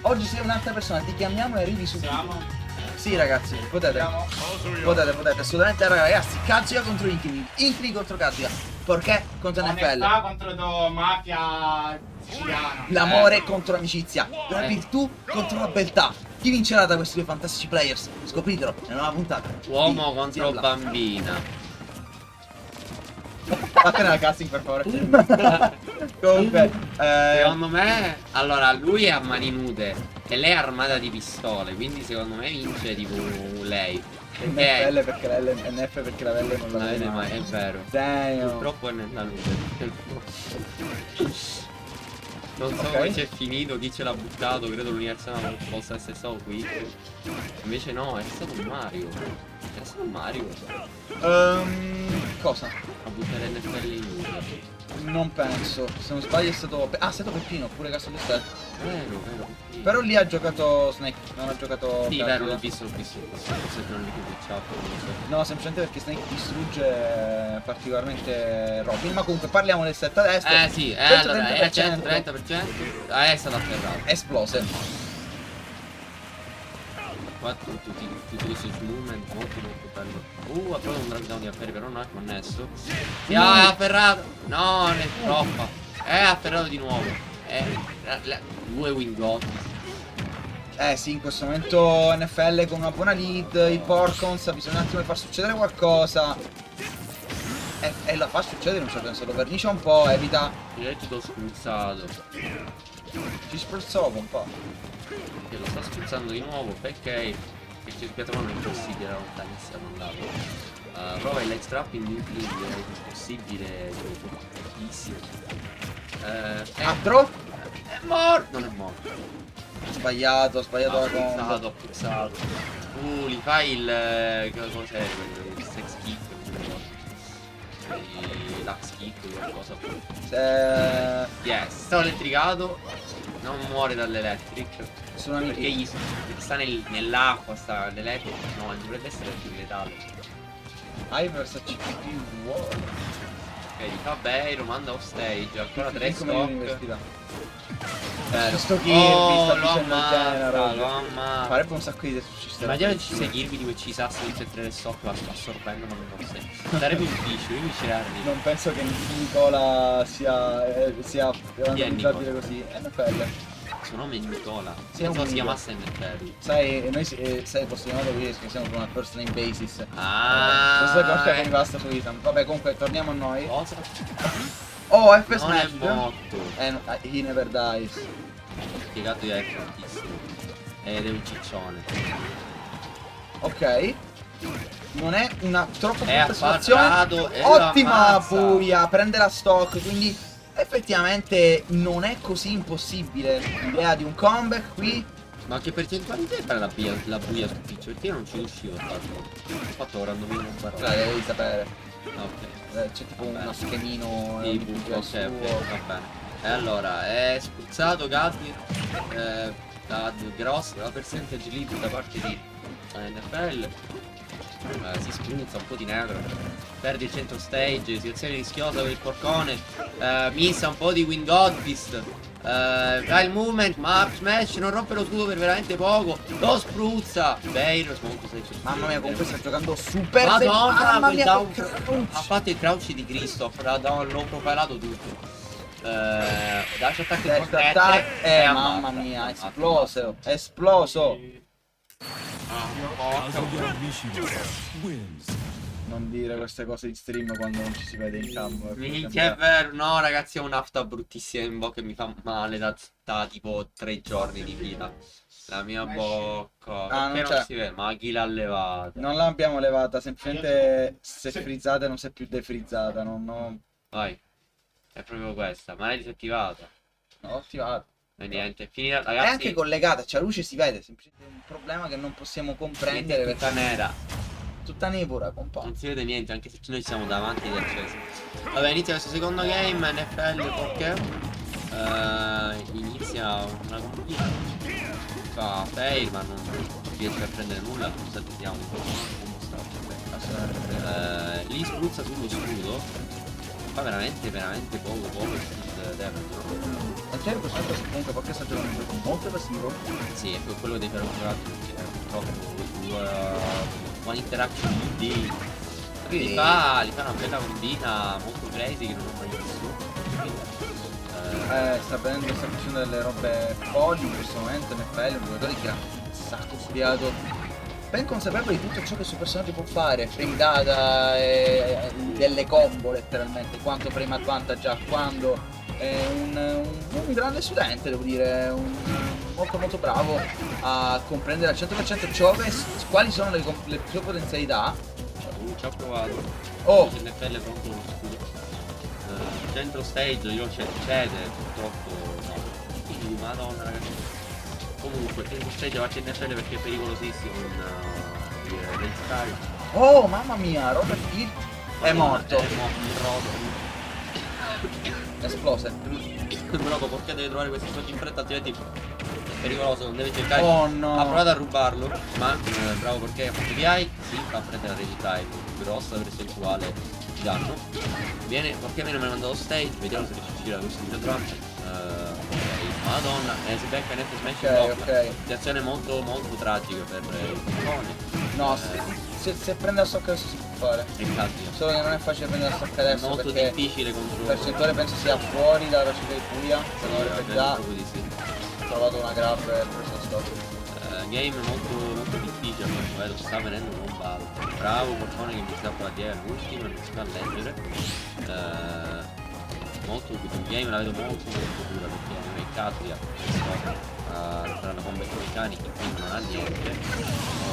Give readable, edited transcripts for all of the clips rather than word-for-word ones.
oggi sei un'altra persona, ti chiamiamo e arrivi subito. Siamo? Sì ragazzi, potete, assolutamente ragazzi, Kazuya contro Inkling, Inkling contro Kazuya, perché contro NFL, Onestà contro mafia siciliana. l'amore contro l'amicizia, la virtù contro la beltà. Chi vincerà da questi due fantastici players? Scopritelo nella nuova puntata. Uomo di contro Zero Black. bambina. Fatene la casting per favore. Comunque, Secondo me, allora, lui è a mani nude e lei è armata di pistole, quindi secondo me vince tipo lei. Perché NFL perché la L, NF perché la L non la vede vede mai, mai. è vero. Damn. Purtroppo è nella luce. Non so Ok. come c'è finito, chi ce l'ha buttato, credo l'università possa essere stato qui. Invece no, è stato un Mario. È stato un Mario Cosa? a buttare NFL in luce. Non penso. Se non sbaglio è stato. Ah, è stato Peppino, pure Castle di Stella. Vero. Però lì ha giocato Snake, non ha giocato. Sì, Kazuya. vero, l'ho visto. Forse non li chiudo il chat, non lo so. No, semplicemente perché Snake distrugge particolarmente Robin. Ma comunque parliamo del set adesso. Sì, 130%. allora era 130%. È stato afferrato. Esplose. Qua tutti questi movement molto bello. Ha provato un drag down di affari, però non è connesso. È afferrato. No, è troppa. È afferrato di nuovo. Due wing Sì, in questo momento NFL con una buona lead, i Porcons ha bisogno un attimo di far succedere qualcosa. E la fa succedere in un certo senso, lo vernicia un po', evita. Diretto spruzzato. Ci spruzzò un po'. Che lo sta spruzzando di nuovo, perché il piatone non è possibile, era lontanissimo andato. Prova il leg strap in nuclei, è impossibile, pochissimo. Altro? È morto! Non è morto. Sbagliato la combo. Ha puzzato. Li fai il. Cos'è quello? Il sex kick, l'ax kick, qualcosa. Yes, stavo elettricato. Non muore dall'electric. Sono Perché amici. gli sta nell'acqua, sta l'elettric. No, dovrebbe essere più letale. Hypers CPP wow. Ok, gli fa Beiro, manda off stage, ancora 3 Come stock. all'università. Vero. Sto Kirby sta Lo dicendo il genere. ammazza. Farebbe un sacco di idee su Cister. Immagina ci sei Kirby di quei Cisassi di 3 stock, ma sta assorbendo ma non lo sei. Sarebbe difficile, io mi ci arrivo. Non penso che Nicola sia Nicola? così. NFL. Il suo nome è Nicola. Sì, è un Pensavo si Nico. chiamasse NFL. Sai, noi sai, possiamo dire che siamo su una first name basis. Ah, Questa cosa che mi basta su Ethan. Vabbè, comunque torniamo a noi. Cosa? Oh, F Non è Smash. morto. He never dies. Spiegato è fortissimo. Ed è un ciccione. Ok. Non è una troppo È brutta situazione. affarrato e lo Ottima ammazza. Buia, prende la stock, quindi effettivamente non è così impossibile l'idea di un comeback qui. Ma che percentuale c'è per la buia su Twitch? Perché io non ci riuscivo a farlo. Ho fatto randomino un barone. Devi sapere. Ok. C'è tipo Vabbè. uno schemino Sì, di punti ok, suo. va bene. E allora, è spruzzato Gaddi. Grosso, la percentage lead da parte di NFL. Si spruzza un po' di nero. Perde il centro stage, situazione rischiosa per il porcone. Missa un po' di Wing Godfist. Fa il movement, ma up smash, non rompe lo scudo per veramente poco. Lo spruzza. Baylor, comunque sei Mamma mia, comunque sta giocando super Madonna, Mamma quel mia, down. che crouch. Ha fatto il crouch di Christoph, l'ho profilato tutto. Dash attack di Test Fortnite attack. e Mamma ammazza. mia, esploso. Esploso. Kazuya Mishima wins. Non dire queste cose in stream quando non ci si vede in campo. Minchia, è vero, no ragazzi, ho un'afta bruttissima in bocca che mi fa male da tipo 3 giorni di fila. La mia bocca. Ah, Perché non non c'è. si vede? Ma chi l'ha levata? Non l'abbiamo levata, semplicemente se è frizzata non si è più defrizzata. Non Vai. È proprio questa, ma l'hai disattivata. ho attivato. E niente, è finita, È ragazzi. anche collegata, c'è la luce, si vede, semplicemente un problema che non possiamo comprendere Niente, è tutta perché nera. tutta nebula, compa. Non si vede niente, anche se noi siamo davanti di acceso. Vabbè, inizia questo secondo game, NFL perché inizia una compagnia. Fa fail, ma non riesce a prendere nulla. Scusate, vediamo un po' come sta. Lì spruzza sullo scudo. Fa veramente poco. damage. Perché questo comunque qualche stagione è un gioco molto passivo. Sì, è quello dei ferroviari perché purtroppo su One Interaction UD li fa una bella combina molto crazy che non ho mai visto. Sta facendo delle robe folli in questo momento, NFL, un giocatore che ha un sacco studiato, ben consapevole di tutto ciò che il suo personaggio può fare, frame data, delle combo letteralmente, quanto frame advantage ha, quando è un grande studente, devo dire, molto molto bravo a comprendere al 100% quali sono le sue potenzialità. Ci ho provato. Oh! NFL contro lo scudo. Centro stage io cede, purtroppo no. Quindi madonna ragazzi. Comunque centro stage va NFL perché è pericolosissimo nel Sky. Oh mamma mia, Robert Hill è morto. È morto. Esplose. Bravo, perché deve trovare questi soldi in fretta, altrimenti è pericoloso, non deve cercare. Oh no. Ha provato a rubarlo, ma bravo perché ha fatto VI, si fa prendere la rage time grossa percentuale di danno. Viene, perché me ne ha mandato stage, vediamo se riesce a uscire da questo videotramp. Ok, madonna, si becca netto smash in Ok, bocca. ok. Situazione molto molto tragica per il Porcone. No, se prende la stocca adesso si può fare. È classico. Solo che non è facile prendere la stocca È adesso molto perché difficile contro. il percentuale penso sia fuori dalla velocità di Puglia. Se no avrebbe già proprio di sì. trovato una grab e preso la stocca. Game molto molto difficile, lo sta venendo non vale. Bravo Porcone che mi sta per la DL all'ultimo e non si fa leggere. Molto un game la vedo molto dura perché non è Catria tra la combat meccanica quindi non ha niente.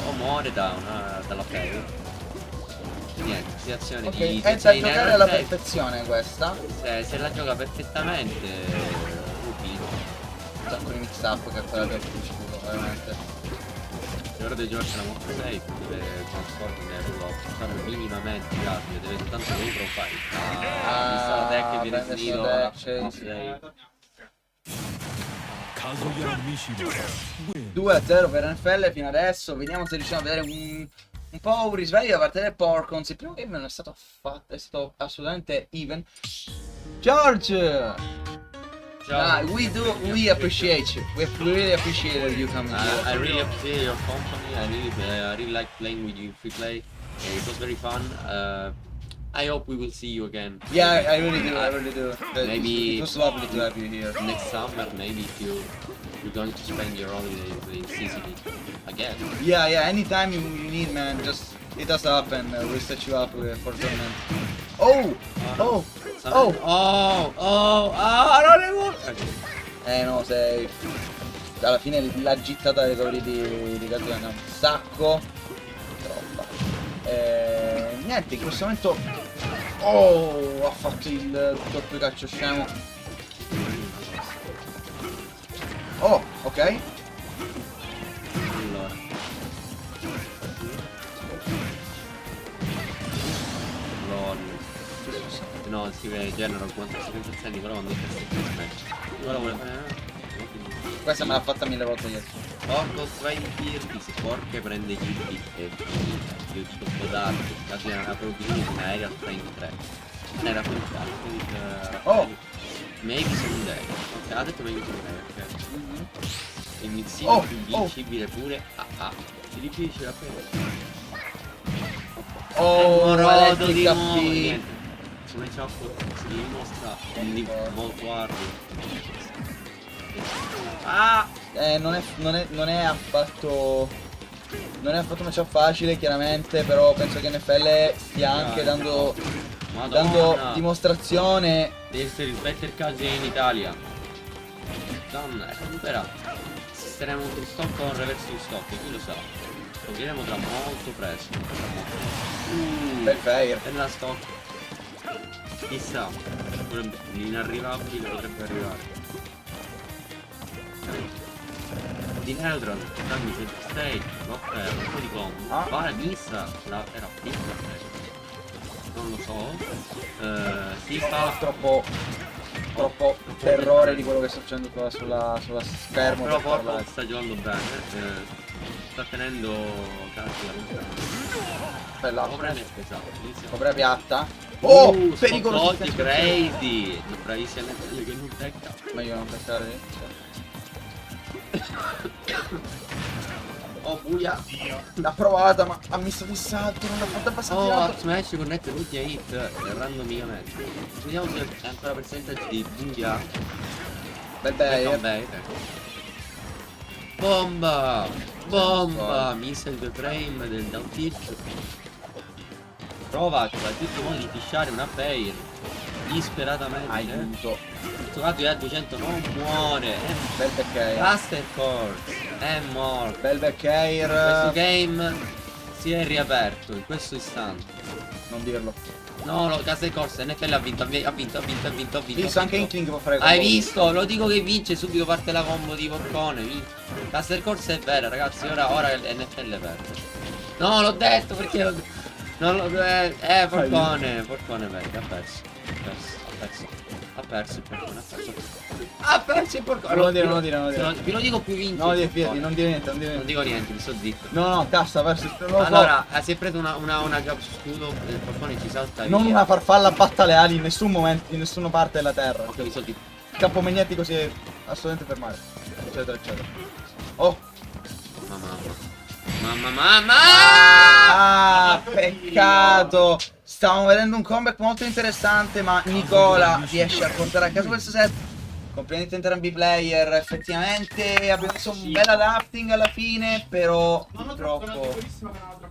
O muore dalla pelle. Niente, situazione Ok, di è da giocare alla perfezione questa. se la gioca perfettamente Rubino. Un sacco di mix up che ha quella del scudo, veramente. L'ora di giocarsela molto safe, deve trasportare fare minimamente rapido, deve soltanto dentro fare. Vista la tech che viene finito, Kazuya Mishima wins. 2-0 per NFL fino adesso. Vediamo se riusciamo a vedere un po' un risveglio da parte del Porcons. Il primo game non è stato affatto, è stato assolutamente even. George! Ciao. We appreciate you. We really appreciate you coming here. I really appreciate your company. I really like playing with you free play. It was very fun. I hope we will see you again. Yeah, I really do. I really do. Maybe it was lovely to have you here. next summer, maybe if you're going to spend your holiday in Sicily again. Yeah, yeah. Anytime you need, man, just hit us up and we'll set you up for tournament. Oh, oh, non le vuoi. no, sei. Alla fine la gittata dei colori di Kazuya è un sacco. Troppa. Niente, in questo momento. Oh, ha fatto il doppio calcio scemo. Oh, ok. Allora. Lol. No, scrive General quanto si pensa però non dice che ora vuole fare. Questa me l'ha fatta 1000 volte ieri. Porco vai in tirti, se Porche prende gli ulti è finita. Io dico podarti, cazzo era una probabilità in aereo al frame 3. Non era fantastico. Oh! Maybe someday. Ok, ha detto maybe someday, ok. Il missile Oh, più invincibile pure. Ti difficile la presa. Oh, Morodo di elettrica nuovo. B. Niente. Come ciocco si dimostra un link molto arduo. Non è affatto un matchup facile chiaramente, però penso che NFL stia anche dando dimostrazione. Deve essere il better casual in Italia. Madonna, recupera. Sisteremo un stop con reverse in stop, chi lo sa. Lo diremo tra molto presto. Bel fair. E la stock. Chissà. L'inarrivabile potrebbe arrivare. Di Neutron, dammi se stage, ok, un po' di combo. Vale, missa, era missa, non lo so. Si fa Troppo terrore di quello che sta succedendo qua sulla schermo. però per Porco parlare. sta giocando bene, sta tenendo cazzo la lontana. Bella, esatto, inizia. copre piatta. Oh, Scott pericolosità. Grady. Bravissima NFL che non becca. Meglio non pensare. Oh, buia. L'ha provata, ma ha messo di salto, non l'ha fatta abbastanza Oh, in alto. Up Smash connette l'ultima hit. Randomicamente. Vediamo se è ancora percentage di buia. Bel No, bel. beh. Bomba! Bomba! Missile the frame del down tilt. Prova a tutti i modi di fishare una fair. Disperatamente. Aiuto. Questo caso è a 200 non muore. Bel back air. Caster Course è morto. Bel back Questo air. game si è riaperto in questo istante. Non dirlo. No, no, Caster Course NFL ha vinto, ha vinto. Visto anche Inkling può fare Hai combo. visto? Lo dico che vince, subito parte la combo di porcone. Caster Course è vera, ragazzi. Ora NFL perde. No, l'ho detto perché non lo. Porcone perde, ha perso il porcone, ha perso il porcone. Non lo dire, non lo dire, non lo dire. Vi lo dico più vince. No, il fidati, porcone. non dire niente, non dire Non niente. dico niente, mi sto zitto. No, no, cassa, ha perso. Non lo so. Allora, si è preso una grab scudo, il porcone ci salta Non via. una farfalla batta le ali in nessun momento, in nessuna parte della terra. Ok, mi sono zitto. Campo magnetico si è assolutamente fermato. Eccetera, eccetera. Oh! Mamma. Ah, peccato! Stavamo vedendo un comeback molto interessante, ma Nicola riesce a portare a casa questo set. Complimenti a entrambi i player, effettivamente abbiamo messo un bel adapting alla fine, però Non ho troppo, purtroppo purissima che non ho troppo.